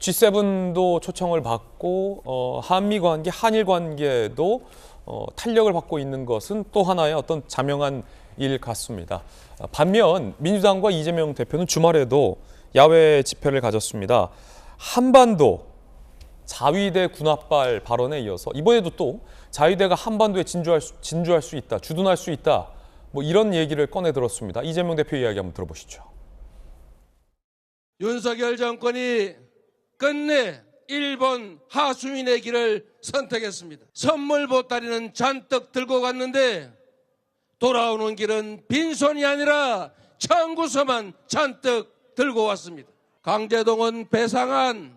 G7도 초청을 받고 한미 관계, 한일 관계도 탄력을 받고 있는 것은 또 하나의 어떤 자명한 일 같습니다. 반면 민주당과 이재명 대표는 주말에도 야외 집회를 가졌습니다. 한반도 자위대 군합발 발언에 이어서 이번에도 또 자위대가 한반도에 진주할 수 있다, 주둔할 수 있다, 뭐 이런 얘기를 꺼내 들었습니다. 이재명 대표 이야기 한번 들어보시죠. 윤석열 정권이 끝내 일본 하수인의 길을 선택했습니다. 선물 보따리는 잔뜩 들고 갔는데 돌아오는 길은 빈손이 아니라 청구서만 잔뜩 들고 왔습니다. 강제동원 배상안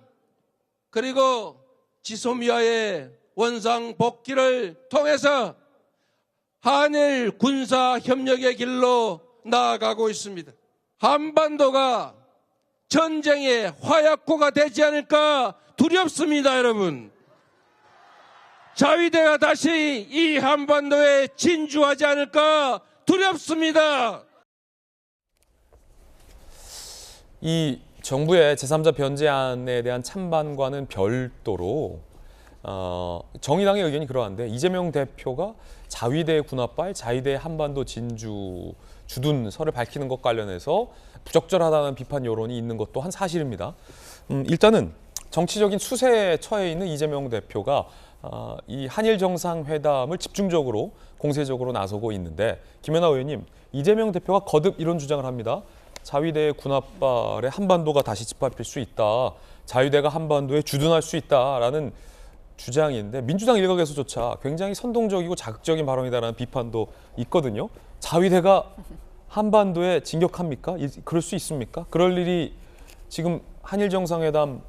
그리고 지소미아의 원상 복귀를 통해서 한일 군사 협력의 길로 나아가고 있습니다. 한반도가 전쟁의 화약고가 되지 않을까 두렵습니다, 여러분. 자위대가 다시 이 한반도에 진주하지 않을까 두렵습니다. 이 정부의 제3자 변제안에 대한 찬반과는 별도로 정의당의 의견이 그러한데 이재명 대표가 자위대 군합발, 자위대 한반도 진주 주둔설을 밝히는 것 관련해서 부적절하다는 비판 여론이 있는 것도 한 사실입니다. 일단은 정치적인 수세에 처해 있는 이재명 대표가 이 한일 정상회담을 집중적으로 공세적으로 나서고 있는데 김연아 의원님, 이재명 대표가 거듭 이런 주장을 합니다. 자위대의 군합발에 한반도가 다시 짓밟힐 수 있다. 자위대가 한반도에 주둔할 수 있다라는 주장인데 민주당 일각에서조차 굉장히 선동적이고 자극적인 발언이다라는 비판도 있거든요. 자위대가 한반도에 진격합니까? 그럴 수 있습니까? 그럴 일이 지금 한일 정상회담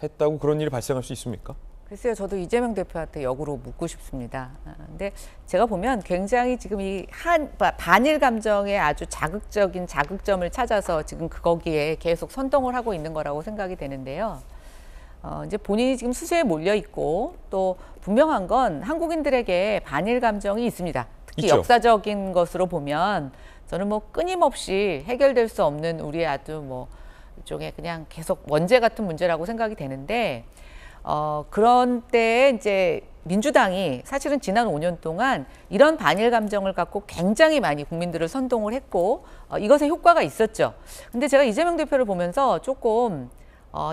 했다고 그런 일이 발생할 수 있습니까? 글쎄요, 저도 이재명 대표한테 역으로 묻고 싶습니다. 근데 제가 보면 굉장히 지금 이 반일 감정의 아주 자극적인 자극점을 찾아서 지금 거기에 계속 선동을 하고 있는 거라고 생각이 되는데요. 이제 본인이 지금 수세에 몰려 있고 또 분명한 건 한국인들에게 반일 감정이 있습니다. 특히 있죠. 역사적인 것으로 보면 저는 뭐 끊임없이 해결될 수 없는 우리의 아주 뭐 일종의 그냥 계속 원죄 같은 문제라고 생각이 되는데 그런 때에 이제 민주당이 사실은 지난 5년 동안 이런 반일 감정을 갖고 굉장히 많이 국민들을 선동을 했고 이것에 효과가 있었죠. 근데 제가 이재명 대표를 보면서 조금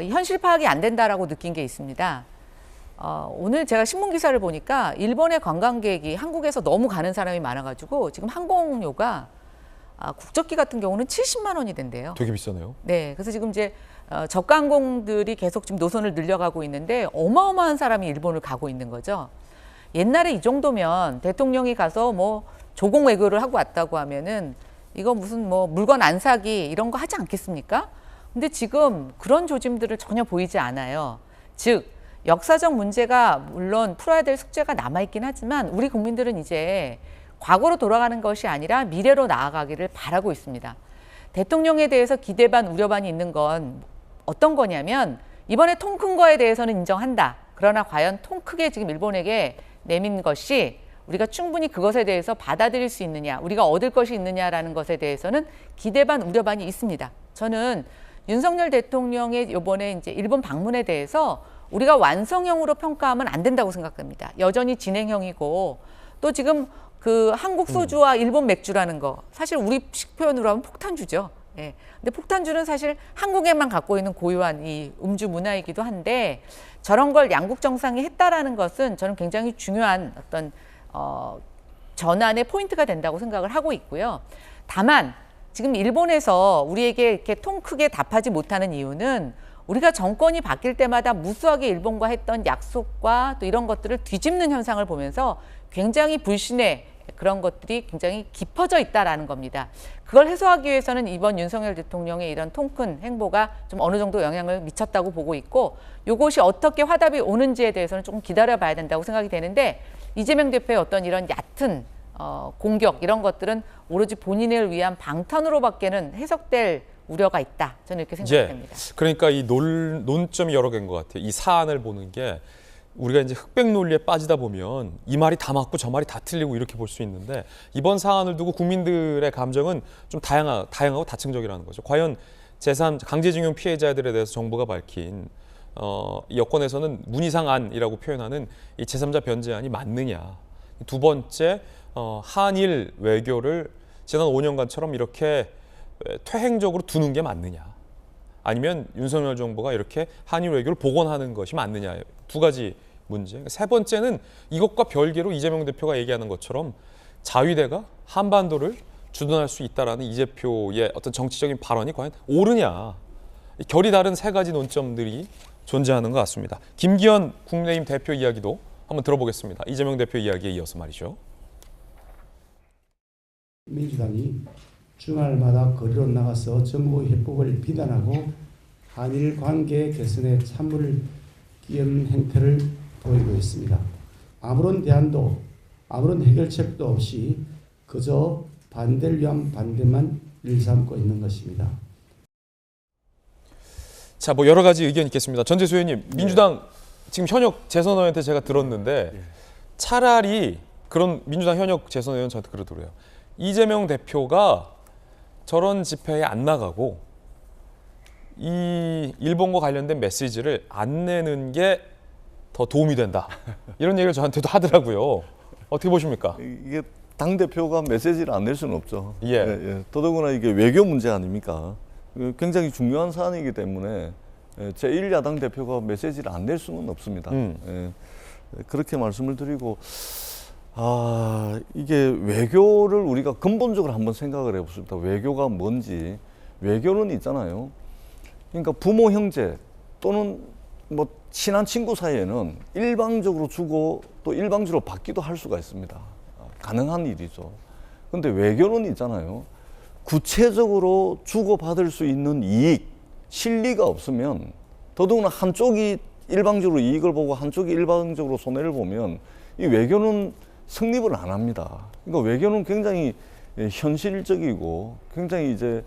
이 현실 파악이 안 된다라고 느낀 게 있습니다. 오늘 제가 신문 기사를 보니까 일본의 관광객이 한국에서 너무 가는 사람이 많아가지고 지금 항공료가 국적기 같은 경우는 70만 원이 된대요. 되게 비싸네요. 네, 그래서 지금 이제 저가 항공들이 계속 지금 노선을 늘려가고 있는데 어마어마한 사람이 일본을 가고 있는 거죠. 옛날에 이 정도면 대통령이 가서 뭐 조공 외교를 하고 왔다고 하면은 이거 무슨 뭐 물건 안 사기 이런 거 하지 않겠습니까? 근데 지금 그런 조짐들을 전혀 보이지 않아요. 즉 역사적 문제가 물론 풀어야 될 숙제가 남아있긴 하지만 우리 국민들은 이제 과거로 돌아가는 것이 아니라 미래로 나아가기를 바라고 있습니다. 대통령에 대해서 기대 반 우려 반이 있는 건 어떤 거냐면 이번에 통 큰 거에 대해서는 인정한다. 그러나 과연 통 크게 지금 일본에게 내민 것이 우리가 충분히 그것에 대해서 받아들일 수 있느냐, 우리가 얻을 것이 있느냐라는 것에 대해서는 기대 반 우려 반이 있습니다. 저는 윤석열 대통령의 이번에 이제 일본 방문에 대해서 우리가 완성형으로 평가하면 안 된다고 생각합니다. 여전히 진행형이고 또 지금 그 한국 소주와 일본 맥주라는 거 사실 우리식 표현으로 하면 폭탄주죠. 예. 근데 폭탄주는 사실 한국에만 갖고 있는 고유한 이 음주 문화이기도 한데 저런 걸 양국 정상이 했다라는 것은 저는 굉장히 중요한 어떤 전환의 포인트가 된다고 생각을 하고 있고요. 다만 지금 일본에서 우리에게 이렇게 통 크게 답하지 못하는 이유는 우리가 정권이 바뀔 때마다 무수하게 일본과 했던 약속과 또 이런 것들을 뒤집는 현상을 보면서 굉장히 불신의 그런 것들이 굉장히 깊어져 있다라는 겁니다. 그걸 해소하기 위해서는 이번 윤석열 대통령의 이런 통큰 행보가 좀 어느 정도 영향을 미쳤다고 보고 있고 이것이 어떻게 화답이 오는지에 대해서는 조금 기다려봐야 된다고 생각이 되는데 이재명 대표의 어떤 이런 얕은 공격 이런 것들은 오로지 본인을 위한 방탄으로밖에는 해석될 우려가 있다. 저는 이렇게 생각됩니다. 그러니까 이 논점이 여러 개인 것 같아요. 이 사안을 보는 게 우리가 이제 흑백 논리에 빠지다 보면 이 말이 다 맞고 저 말이 다 틀리고 이렇게 볼 수 있는데 이번 사안을 두고 국민들의 감정은 좀 다양하고 다층적이라는 거죠. 과연 제3 강제징용 피해자들에 대해서 정부가 밝힌 여권에서는 문희상안이라고 표현하는 이 제3자 변제안이 맞느냐. 두 번째, 한일 외교를 지난 5년간처럼 이렇게 퇴행적으로 두는 게 맞느냐. 아니면 윤석열 정부가 이렇게 한일 외교를 복원하는 것이 맞느냐. 두 가지 문제. 세 번째는 이것과 별개로 이재명 대표가 얘기하는 것처럼 자위대가 한반도를 주둔할 수 있다라는 이 대표의 어떤 정치적인 발언이 과연 옳으냐. 결이 다른 세 가지 논점들이 존재하는 것 같습니다. 김기현 국민의힘 대표 이야기도 한번 들어보겠습니다. 이재명 대표 이야기에 이어서 말이죠. 민주당이 주말마다 거리로 나가서 정부 협박을 비난하고 한일 관계 개선에 찬물을 끼얹는 행태를 보이고 있습니다. 아무런 대안도 아무런 해결책도 없이 그저 반대를 위한 반대만 일삼고 있는 것입니다. 자, 뭐 여러 가지 의견 있겠습니다. 전재수 의원님, 민주당 지금 현역 재선 의원한테 제가 들었는데 차라리 그런 민주당 현역 재선 의원 저한테 그러더래요. 이재명 대표가 저런 집회에 안 나가고 이 일본과 관련된 메시지를 안 내는 게 더 도움이 된다. 이런 얘기를 저한테도 하더라고요. 어떻게 보십니까? 이게 당 대표가 메시지를 안 낼 수는 없죠. 예. 더더구나 이게 외교 문제 아닙니까? 굉장히 중요한 사안이기 때문에 제1야당 대표가 메시지를 안 낼 수는 없습니다. 그렇게 말씀을 드리고, 이게 외교를 우리가 근본적으로 한번 생각을 해보십니다. 외교가 뭔지. 외교는 있잖아요. 그러니까 부모, 형제 또는 뭐 친한 친구 사이에는 일방적으로 주고 또 일방적으로 받기도 할 수가 있습니다. 가능한 일이죠. 근데 외교는 있잖아요. 구체적으로 주고받을 수 있는 이익, 실리가 없으면 더더구나 한쪽이 일방적으로 이익을 보고 한쪽이 일방적으로 손해를 보면 이 외교는 성립을 안 합니다. 그러니까 외교는 굉장히 현실적이고 굉장히 이제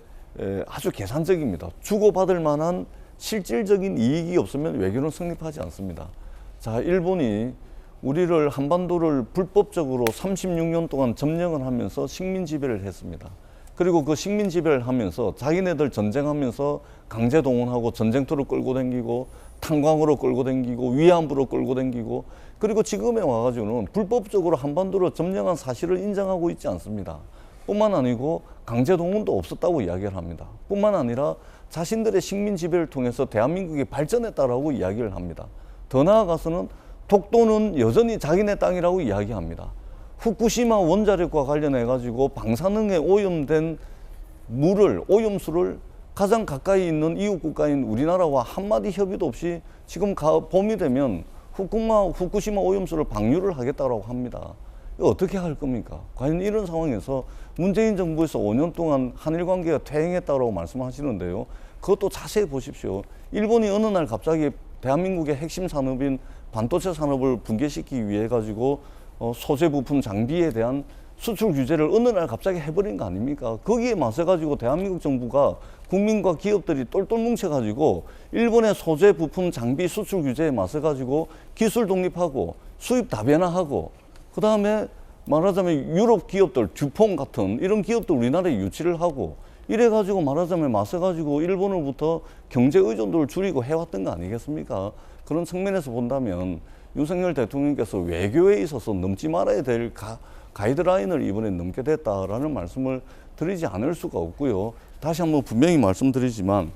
아주 계산적입니다. 주고받을 만한 실질적인 이익이 없으면 외교는 성립하지 않습니다. 자, 일본이 우리를 한반도를 불법적으로 36년 동안 점령을 하면서 식민 지배를 했습니다. 그리고 그 식민 지배를 하면서 자기네들 전쟁하면서 강제 동원하고 전쟁터로 끌고 다니고 탄광으로 끌고 다니고 위안부로 끌고 다니고 그리고 지금에 와가지고는 불법적으로 한반도를 점령한 사실을 인정하고 있지 않습니다. 뿐만 아니고 강제 동원도 없었다고 이야기를 합니다. 뿐만 아니라 자신들의 식민 지배를 통해서 대한민국이 발전했다라고 이야기를 합니다. 더 나아가서는 독도는 여전히 자기네 땅이라고 이야기합니다. 후쿠시마 원자력과 관련해 가지고 방사능에 오염된 오염수를 가장 가까이 있는 이웃 국가인 우리나라와 한마디 협의도 없이 지금 봄이 되면 후쿠시마 오염수를 방류를 하겠다고 합니다. 이거 어떻게 할 겁니까? 과연 이런 상황에서 문재인 정부에서 5년 동안 한일 관계가 퇴행했다고 말씀하시는데요. 그것도 자세히 보십시오. 일본이 어느 날 갑자기 대한민국의 핵심 산업인 반도체 산업을 붕괴시키기 위해 가지고 소재 부품 장비에 대한 수출 규제를 어느 날 갑자기 해버린 거 아닙니까? 거기에 맞서가지고 대한민국 정부가 국민과 기업들이 똘똘 뭉쳐가지고 일본의 소재 부품 장비 수출 규제에 맞서가지고 기술 독립하고 수입 다변화하고 그 다음에 말하자면 유럽 기업들 듀퐁 같은 이런 기업들 우리나라에 유치를 하고 이래가지고 말하자면 맞서가지고 일본으로부터 경제 의존도를 줄이고 해왔던 거 아니겠습니까? 그런 측면에서 본다면 윤석열 대통령께서 외교에 있어서 넘지 말아야 될 가이드라인을 이번에 넘게 됐다라는 말씀을 드리지 않을 수가 없고요. 다시 한번 분명히 말씀드리지만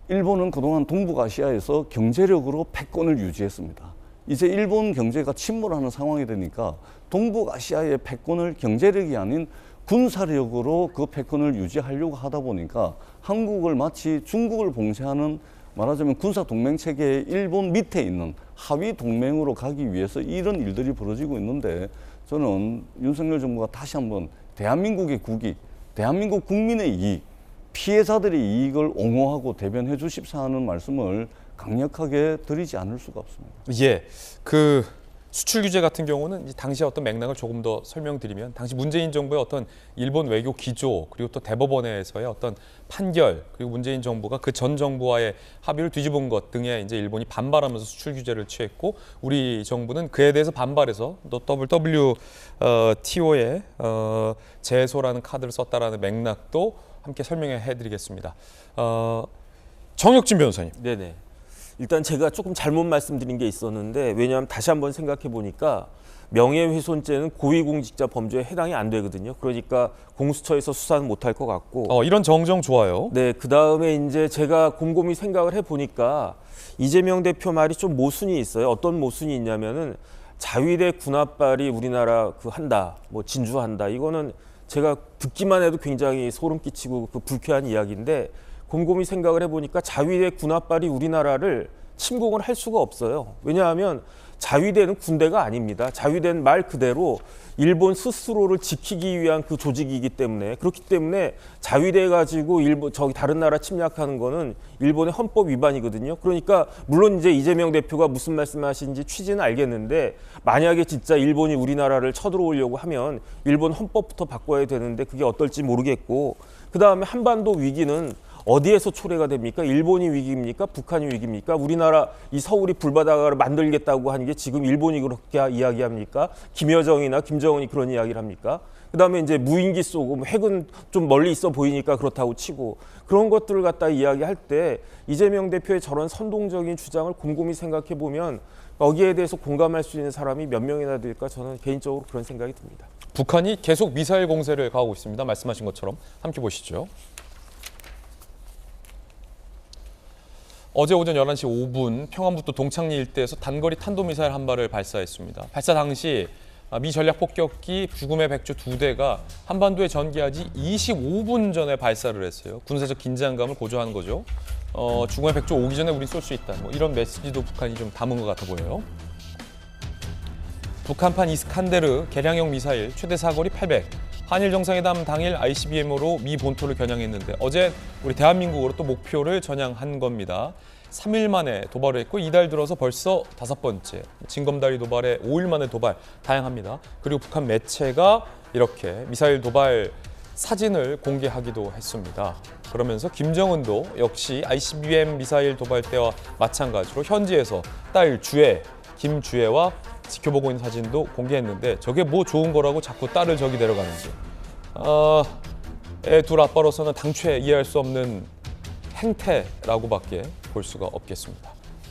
일본은 그동안 동북아시아에서 경제력으로 패권을 유지했습니다. 이제 일본 경제가 침몰하는 상황이 되니까 동북아시아의 패권을 경제력이 아닌 군사력으로 그 패권을 유지하려고 하다 보니까 한국을 마치 중국을 봉쇄하는 말하자면 군사 동맹 체계의 일본 밑에 있는 하위 동맹으로 가기 위해서 이런 일들이 벌어지고 있는데 저는 윤석열 정부가 다시 한번 대한민국의 국익, 대한민국 국민의 이익, 피해자들의 이익을 옹호하고 대변해 주십사 하는 말씀을 강력하게 드리지 않을 수가 없습니다. 예, 그 수출 규제 같은 경우는 이제 당시의 어떤 맥락을 조금 더 설명드리면 당시 문재인 정부의 어떤 일본 외교 기조 그리고 또 대법원에서의 어떤 판결 그리고 문재인 정부가 그 전 정부와의 합의를 뒤집은 것 등에 이제 일본이 반발하면서 수출 규제를 취했고 우리 정부는 그에 대해서 반발해서 또 WTO에 제소라는 카드를 썼다라는 맥락도 함께 설명해 드리겠습니다. 정혁진 변호사님. 네네. 일단 제가 조금 잘못 말씀드린 게 있었는데 왜냐하면 다시 한번 생각해 보니까 명예훼손죄는 고위공직자 범죄에 해당이 안 되거든요. 그러니까 공수처에서 수사는 못할 것 같고. 이런 정정 좋아요. 네, 그 다음에 이제 제가 곰곰이 생각을 해보니까 이재명 대표 말이 좀 모순이 있어요. 어떤 모순이 있냐면은 자위대 군합발이 우리나라 한다, 뭐 진주한다. 이거는 제가 듣기만 해도 굉장히 소름 끼치고 불쾌한 이야기인데 곰곰이 생각을 해보니까 자위대 군합발이 우리나라를 침공을 할 수가 없어요. 왜냐하면 자위대는 군대가 아닙니다. 자위대는 말 그대로 일본 스스로를 지키기 위한 그 조직이기 때문에 그렇기 때문에 자위대 가지고 다른 나라 침략하는 거는 일본의 헌법 위반이거든요. 그러니까 물론 이제 이재명 대표가 무슨 말씀하시는지 취지는 알겠는데 만약에 진짜 일본이 우리나라를 쳐들어오려고 하면 일본 헌법부터 바꿔야 되는데 그게 어떨지 모르겠고 그 다음에 한반도 위기는 어디에서 초래가 됩니까? 일본이 위기입니까? 북한이 위기입니까? 우리나라 이 서울이 불바다를 만들겠다고 하는 게 지금 일본이 그렇게 이야기합니까? 김여정이나 김정은이 그런 이야기를 합니까? 그다음에 이제 무인기 쏘고 핵은 좀 멀리 있어 보이니까 그렇다고 치고 그런 것들을 갖다 이야기할 때 이재명 대표의 저런 선동적인 주장을 곰곰이 생각해 보면 여기에 대해서 공감할 수 있는 사람이 몇 명이나 될까 저는 개인적으로 그런 생각이 듭니다. 북한이 계속 미사일 공세를 가하고 있습니다. 말씀하신 것처럼 함께 보시죠. 어제 오전 11시 5분 평안북도 동창리 일대에서 단거리 탄도미사일 한 발을 발사했습니다. 발사 당시 미 전략폭격기 죽음의 백조 2대가 한반도에 전개하지 25분 전에 발사를 했어요. 군사적 긴장감을 고조하는 거죠. 죽음의 백조 오기 전에 우린 쏠 수 있다. 뭐 이런 메시지도 북한이 좀 담은 것 같아 보여요. 북한판 이스칸데르 개량형 미사일 최대 사거리 800. 한일 정상회담 당일 ICBM으로 미 본토를 겨냥했는데 어제 우리 대한민국으로 또 목표를 전향한 겁니다. 3일 만에 도발을 했고 이달 들어서 벌써 5번째. 징검다리 도발에 5일 만에 도발 다양합니다. 그리고 북한 매체가 이렇게 미사일 도발 사진을 공개하기도 했습니다. 그러면서 김정은도 역시 ICBM 미사일 도발 때와 마찬가지로 현지에서 딸 주애, 김주애와 지켜보고 있는 사진도 공개했는데 저게 뭐 좋은 거라고 자꾸 딸을 저기 데려가는지 애 둘 아빠로서는 당최 이해할 수 없는 행태라고밖에 볼 수가 없겠습니다.